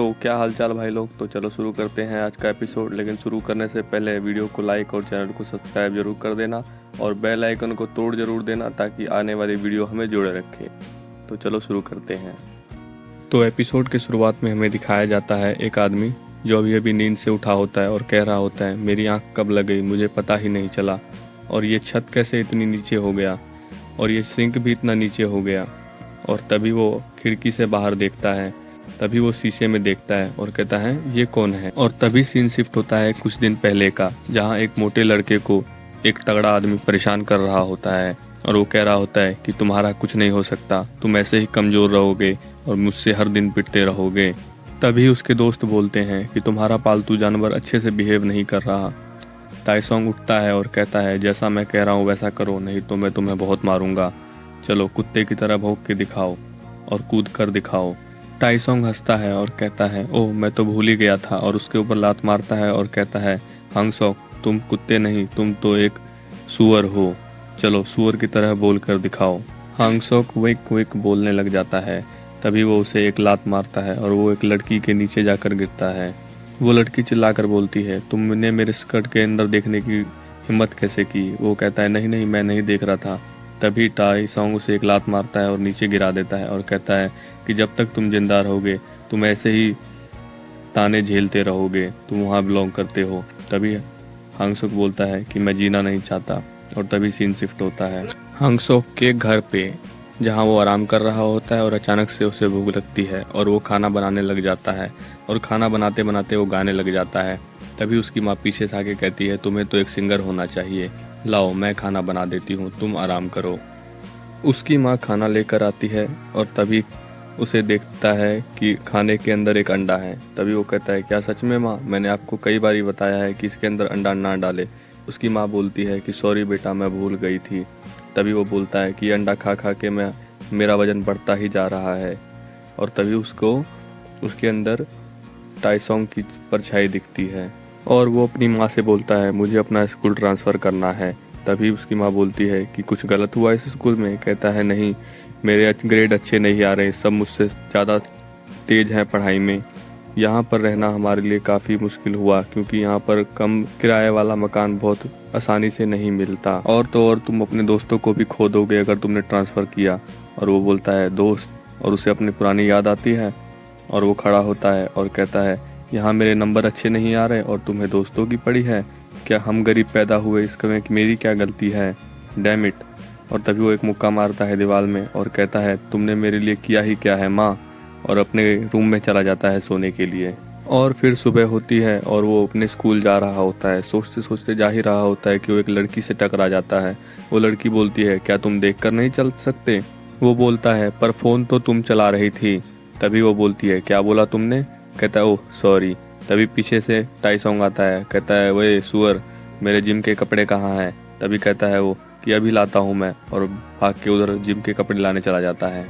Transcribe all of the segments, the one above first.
तो क्या हालचाल भाई लोग। तो चलो शुरू करते हैं आज का एपिसोड। लेकिन शुरू करने से पहले वीडियो को लाइक और चैनल को सब्सक्राइब जरूर कर देना और बेल आइकन को तोड़ जरूर देना ताकि आने वाली वीडियो हमें जुड़े रखे। तो चलो शुरू करते हैं। तो एपिसोड की शुरुआत में हमें दिखाया जाता है एक आदमी जो अभी अभी नींद से उठा होता है और कह रहा होता है मेरी आँख कब लग गई मुझे पता ही नहीं चला, और ये छत कैसे इतनी नीचे हो गया, और ये सिंक भी इतना नीचे हो गया। और तभी वो खिड़की से बाहर देखता है, तभी वो शीशे में देखता है और कहता है ये कौन है। और तभी सीन शिफ्ट होता है कुछ दिन पहले का, जहाँ एक मोटे लड़के को एक तगड़ा आदमी परेशान कर रहा होता है और वो कह रहा होता है कि तुम्हारा कुछ नहीं हो सकता, तुम ऐसे ही कमज़ोर रहोगे और मुझसे हर दिन पिटते रहोगे। तभी उसके दोस्त बोलते हैं कि तुम्हारा पालतू जानवर अच्छे से बिहेव नहीं कर रहा। ताइसोंग उठता है और कहता है जैसा मैं कह रहा हूँ वैसा करो, नहीं तो मैं तुम्हें बहुत मारूंगा। चलो कुत्ते की तरह भौंक के दिखाओ और कूद कर दिखाओ। ताइसोंग हंसता है और कहता है ओह मैं तो भूल ही गया था, और उसके ऊपर लात मारता है और कहता है हांगसोक तुम कुत्ते नहीं, तुम तो एक सुअर हो, चलो सुअर की तरह बोल कर दिखाओ। हांगसोक विक विक बोलने लग जाता है। तभी वो उसे एक लात मारता है और वो एक लड़की के नीचे जाकर गिरता है। वो लड़की चिल्लाकर बोलती है तुमने मेरे स्कर्ट के अंदर देखने की हिम्मत कैसे की। वो कहता है नहीं नहीं मैं नहीं देख रहा था। तभी ताइसोंग उसे एक लात मारता है और नीचे गिरा देता है और कहता है कि जब तक तुम जिंदा रहोगे तुम ऐसे ही ताने झेलते रहोगे, तुम वहाँ बिलोंग करते हो। तभी हांगसोक बोलता है कि मैं जीना नहीं चाहता, और तभी सीन शिफ्ट होता है हांगसोक के घर पे, जहाँ वो आराम कर रहा होता है और अचानक से उसे भूख लगती है और वो खाना बनाने लग जाता है, और खाना बनाते बनाते वो गाने लग जाता है। तभी उसकी माँ पीछे से आके कहती है तुम्हें तो एक सिंगर होना चाहिए, लाओ मैं खाना बना देती हूँ तुम आराम करो। उसकी माँ खाना लेकर आती है और तभी उसे देखता है कि खाने के अंदर एक अंडा है। तभी वो कहता है क्या सच में माँ, मैंने आपको कई बार बताया है कि इसके अंदर अंडा ना डाले। उसकी माँ बोलती है कि सॉरी बेटा मैं भूल गई थी। तभी वो बोलता है कि अंडा खा खा के मेरा वजन बढ़ता ही जा रहा है। और तभी उसको उसके अंदर ताइसोंग की परछाई दिखती है और वो अपनी माँ से बोलता है मुझे अपना स्कूल ट्रांसफ़र करना है। तभी उसकी माँ बोलती है कि कुछ गलत हुआ इस स्कूल में। कहता है नहीं मेरे ग्रेड अच्छे नहीं आ रहे, सब मुझसे ज़्यादा तेज़ हैं पढ़ाई में। यहाँ पर रहना हमारे लिए काफ़ी मुश्किल हुआ क्योंकि यहाँ पर कम किराए वाला मकान बहुत आसानी से नहीं मिलता, और तो और तुम अपने दोस्तों को भी खो दोगे अगर तुमने ट्रांसफ़र किया। और वो बोलता है दोस्त, और उसे अपनी पुरानी याद आती है और वो खड़ा होता है और कहता है यहाँ मेरे नंबर अच्छे नहीं आ रहे और तुम्हें दोस्तों की पड़ी है, क्या हम गरीब पैदा हुए इसमें मेरी क्या गलती है, डैम इट। और तभी वो एक मुक्का मारता है दीवार में और कहता है तुमने मेरे लिए किया ही क्या है माँ, और अपने रूम में चला जाता है सोने के लिए। और फिर सुबह होती है और वो अपने स्कूल जा रहा होता है। सोचते सोचते जा ही रहा होता है कि वो एक लड़की से टकरा जाता है। वो लड़की बोलती है क्या तुम देख कर नहीं चल सकते। वो बोलता है पर फ़ोन तो तुम चला रही थी। तभी वो बोलती है क्या बोला तुमने। कहता है ओह सॉरी। तभी पीछे से ताइसोंग आता है, कहता है वे सुअर मेरे जिम के कपड़े कहाँ हैं। तभी कहता है वो कि अभी लाता हूँ मैं, और भाग के उधर जिम के कपड़े लाने चला जाता है।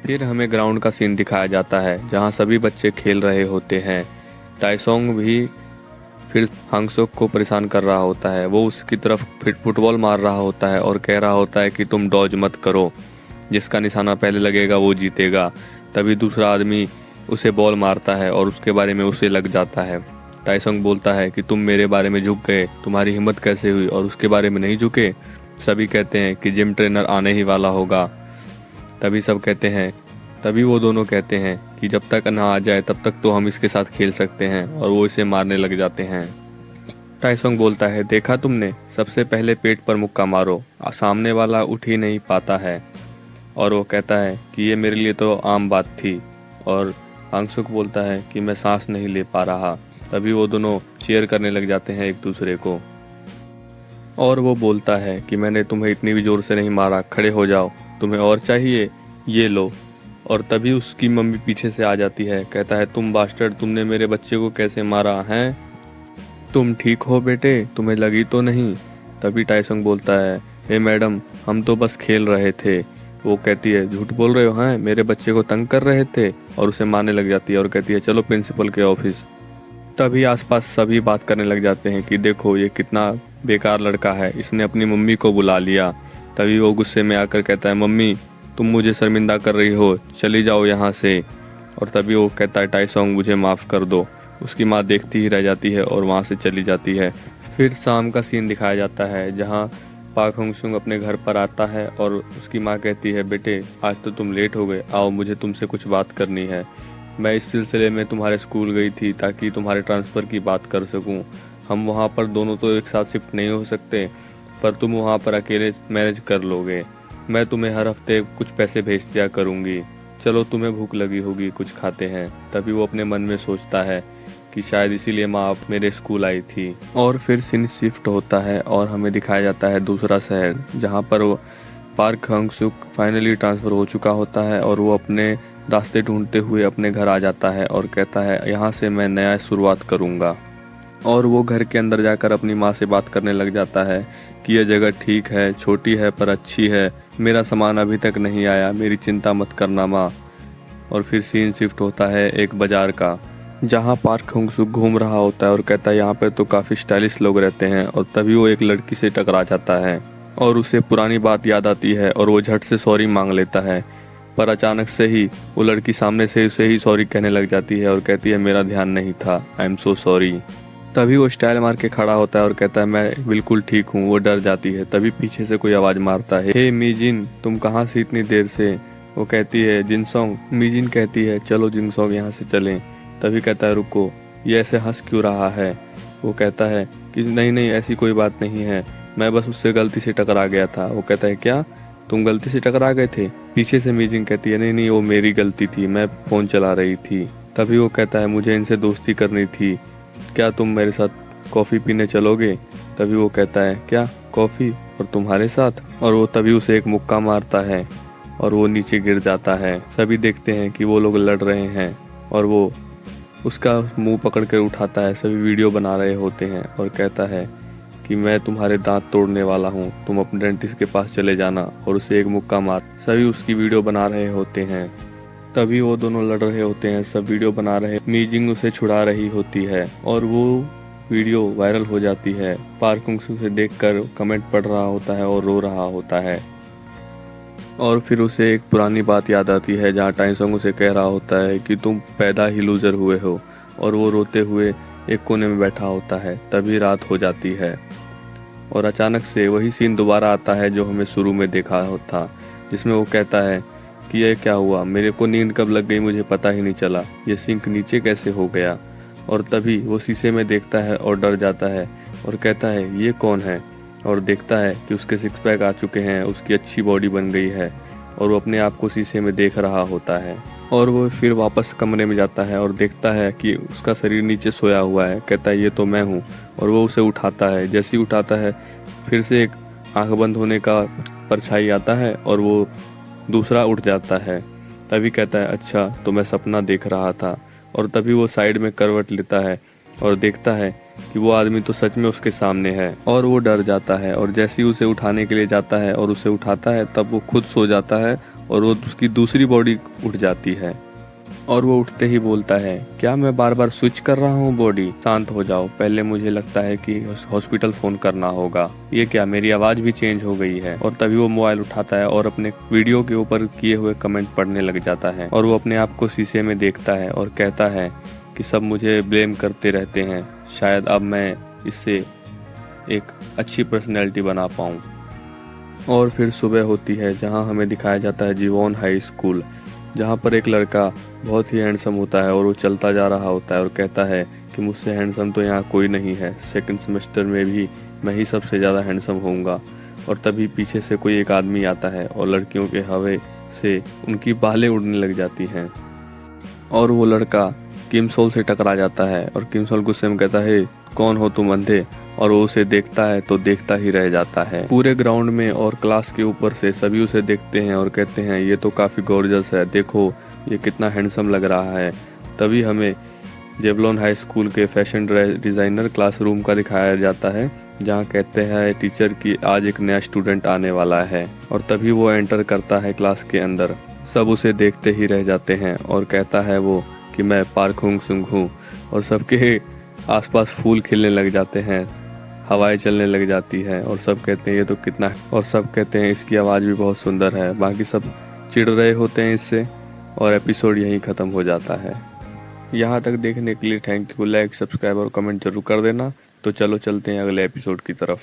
फिर हमें ग्राउंड का सीन दिखाया जाता है जहाँ सभी बच्चे खेल रहे होते हैं। ताइसोंग भी फिर हांगसोक को परेशान कर रहा होता है। वो उसकी तरफ फिर फुटबॉल मार रहा होता है और कह रहा होता है कि तुम डॉज मत करो, जिसका निशाना पहले लगेगा वो जीतेगा। तभी दूसरा आदमी उसे बॉल मारता है और उसके बारे में उसे लग जाता है। ताइसोंग बोलता है कि तुम मेरे बारे में झुक गए, तुम्हारी हिम्मत कैसे हुई और उसके बारे में नहीं झुके। सभी कहते हैं कि जिम ट्रेनर आने ही वाला होगा। तभी वो दोनों कहते हैं कि जब तक ना आ जाए तब तक तो हम इसके साथ खेल सकते हैं, और वो इसे मारने लग जाते हैं। ताइसोंग बोलता है देखा तुमने, सबसे पहले पेट पर मुक्का मारो, सामने वाला उठ ही नहीं पाता है। और वो कहता है कि ये मेरे लिए तो आम बात थी। और हांगसुक बोलता है कि मैं सांस नहीं ले पा रहा। तभी वो दोनों चीयर करने लग जाते हैं एक दूसरे को, और वो बोलता है कि मैंने तुम्हें इतनी भी जोर से नहीं मारा, खड़े हो जाओ, तुम्हें और चाहिए, ये लो। और तभी उसकी मम्मी पीछे से आ जाती है। कहता है तुम बास्टर्ड, तुमने मेरे बच्चे को कैसे मारा है, तुम ठीक हो बेटे, तुम्हें लगी तो नहीं। तभी ताइसोंग बोलता है हे मैडम हम तो बस खेल रहे थे। वो कहती है झूठ बोल रहे हो, हैं मेरे बच्चे को तंग कर रहे थे, और उसे मारने लग जाती है और कहती है चलो प्रिंसिपल के ऑफिस। तभी आसपास सभी बात करने लग जाते हैं कि देखो ये कितना बेकार लड़का है, इसने अपनी मम्मी को बुला लिया। तभी वो गुस्से में आकर कहता है मम्मी तुम मुझे शर्मिंदा कर रही हो, चली जाओ यहाँ से। और तभी वो कहता है टाइसोंग मुझे माफ़ कर दो। उसकी माँ देखती ही रह जाती है और वहाँ से चली जाती है। फिर शाम का सीन दिखाया जाता है जहाँ पार्क होंग सुंग अपने घर पर आता है और उसकी माँ कहती है बेटे आज तो तुम लेट हो गए, आओ मुझे तुमसे कुछ बात करनी है। मैं इस सिलसिले में तुम्हारे स्कूल गई थी ताकि तुम्हारे ट्रांसफ़र की बात कर सकूं। हम वहाँ पर दोनों तो एक साथ शिफ्ट नहीं हो सकते, पर तुम वहाँ पर अकेले मैनेज कर लोगे। मैं तुम्हें हर हफ्ते कुछ पैसे भेज दिया करूँगी। चलो तुम्हें भूख लगी होगी, कुछ खाते हैं। तभी वो अपने मन में सोचता है कि शायद इसीलिए माँ आप मेरे स्कूल आई थी। और फिर सीन शिफ्ट होता है और हमें दिखाया जाता है दूसरा शहर जहाँ पर वो पार्क हंग सुक फाइनली ट्रांसफ़र हो चुका होता है और वो अपने रास्ते ढूंढते हुए अपने घर आ जाता है और कहता है यहाँ से मैं नया शुरुआत करूँगा। और वो घर के अंदर जाकर अपनी माँ से बात करने लग जाता है कि यह जगह ठीक है, छोटी है पर अच्छी है, मेरा सामान अभी तक नहीं आया, मेरी चिंता मत करना माँ। और फिर सीन शिफ्ट होता है एक बाज़ार का जहाँ पार्क होंग सुक घूम रहा होता है और कहता है यहाँ पे तो काफ़ी स्टाइलिश लोग रहते हैं। और तभी वो एक लड़की से टकरा जाता है और उसे पुरानी बात याद आती है और वो झट से सॉरी मांग लेता है। पर अचानक से ही वो लड़की सामने से उसे ही सॉरी कहने लग जाती है और कहती है मेरा ध्यान नहीं था, आई एम सो सॉरी। तभी वो स्टाइल मार के खड़ा होता है और कहता है मैं बिल्कुल ठीक हूँ। वो डर जाती है। तभी पीछे से कोई आवाज़ मारता है, हे मीजिन तुम कहाँ से इतनी देर से। वो कहती है जिनसोंग। मीजिन कहती है चलो जिनसोंग यहाँ से चलें। तभी कहता है रुको, ये ऐसे हंस क्यों रहा है। वो कहता है कि नहीं नहीं ऐसी कोई बात नहीं है, मैं बस उससे गलती से टकरा गया था। वो कहता है क्या तुम गलती से टकरा गए थे। पीछे से मीजिन कहती है नहीं नहीं वो मेरी गलती थी, मैं फ़ोन चला रही थी। तभी वो कहता है मुझे इनसे दोस्ती करनी थी, क्या तुम मेरे साथ कॉफ़ी पीने चलोगे। तभी वो कहता है क्या कॉफ़ी और तुम्हारे साथ। और वो तभी उसे एक मुक्का मारता है और वो नीचे गिर जाता है। सभी देखते हैं कि वो लोग लड़ रहे हैं और वो उसका मुंह पकड़ कर उठाता है। सभी वीडियो बना रहे होते हैं और कहता है कि मैं तुम्हारे दांत तोड़ने वाला हूँ, तुम अपने डेंटिस्ट के पास चले जाना। और उसे एक मुक्का मार। सभी उसकी वीडियो बना रहे होते हैं। तभी वो दोनों लड़ रहे होते हैं, सब वीडियो बना रहे। मीजिंग उसे छुड़ा रही होती है और वो वीडियो वायरल हो जाती है। पार्क होंग सुक उसे देखकर कमेंट पढ़ रहा होता है और रो रहा होता है। और फिर उसे एक पुरानी बात याद आती है जहाँ टाइसोंग उसे कह रहा होता है कि तुम पैदा ही लूजर हुए हो। और वो रोते हुए एक कोने में बैठा होता है। तभी रात हो जाती है और अचानक से वही सीन दोबारा आता है जो हमें शुरू में देखा था, जिसमें वो कहता है कि यह क्या हुआ, मेरे को नींद कब लग गई मुझे पता ही नहीं चला, ये सिंक नीचे कैसे हो गया। और तभी वो शीशे में देखता है और डर जाता है और कहता है ये कौन है। और देखता है कि उसके सिक्स पैक आ चुके हैं, उसकी अच्छी बॉडी बन गई है और वो अपने आप को शीशे में देख रहा होता है। और वो फिर वापस कमरे में जाता है और देखता है कि उसका शरीर नीचे सोया हुआ है। कहता है ये तो मैं हूँ। और वो उसे उठाता है। जैसे ही उठाता है फिर से एक आंख बंद होने का परछाई आता है और वो दूसरा उठ जाता है। तभी कहता है अच्छा तो मैं सपना देख रहा था। और तभी वो साइड में करवट लेता है और देखता है कि वो आदमी तो सच में उसके सामने है। और वो डर जाता है और जैसे ही उसे उठाने के लिए जाता है और उसे उठाता है तब वो खुद सो जाता है और वो उसकी दूसरी बॉडी उठ जाती है। और वो उठते ही बोलता है क्या मैं बार बार स्विच कर रहा हूँ बॉडी, शांत हो जाओ, पहले मुझे लगता है कि हॉस्पिटल फ़ोन करना होगा, ये क्या मेरी आवाज़ भी चेंज हो गई है। और तभी वो मोबाइल उठाता है और अपने वीडियो के ऊपर किए हुए कमेंट पढ़ने लग जाता है। और वो अपने आप को शीशे में देखता है और कहता है कि सब मुझे ब्लेम करते रहते हैं, शायद अब मैं इससे एक अच्छी पर्सनैलिटी बना पाऊँ। और फिर सुबह होती है जहाँ हमें दिखाया जाता है जीवॉन हाई स्कूल, जहाँ पर एक लड़का बहुत ही हैंडसम होता है और वो चलता जा रहा होता है और कहता है कि मुझसे हैंडसम तो यहाँ कोई नहीं है, सेकंड सेमेस्टर में भी मैं ही सबसे ज़्यादा हैंडसम होऊंगा। और तभी पीछे से कोई एक आदमी आता है और लड़कियों के हवा से उनकी बालें उड़ने लग जाती हैं। और वो लड़का किम सोल से टकरा जाता है और किम सोल गुस्से में कहता है कौन हो तुम अंधे। और वो उसे देखता है तो देखता ही रह जाता है। पूरे ग्राउंड में और क्लास के ऊपर से सभी उसे देखते हैं और कहते हैं ये तो काफ़ी गॉर्जियस है, देखो ये कितना हैंडसम लग रहा है। तभी हमें जेवलॉन हाई स्कूल के फैशन डिज़ाइनर क्लासरूम का दिखाया जाता है, जहाँ कहते हैं टीचर कि आज एक नया स्टूडेंट आने वाला है। और तभी वो एंटर करता है क्लास के अंदर। सब उसे देखते ही रह जाते हैं और कहता है वो कि मैं पार्क होंग सुक हूँ। और सबके आसपास फूल खिलने लग जाते हैं, हवाएं चलने लग जाती है और सब कहते हैं ये तो कितना, और सब कहते हैं इसकी आवाज़ भी बहुत सुंदर है। बाकी सब चिढ़ रहे होते हैं इससे। और एपिसोड यहीं ख़त्म हो जाता है। यहाँ तक देखने के लिए थैंक यू। लाइक, सब्सक्राइब और कमेंट जरूर कर देना। तो चलो चलते हैं अगले एपिसोड की तरफ।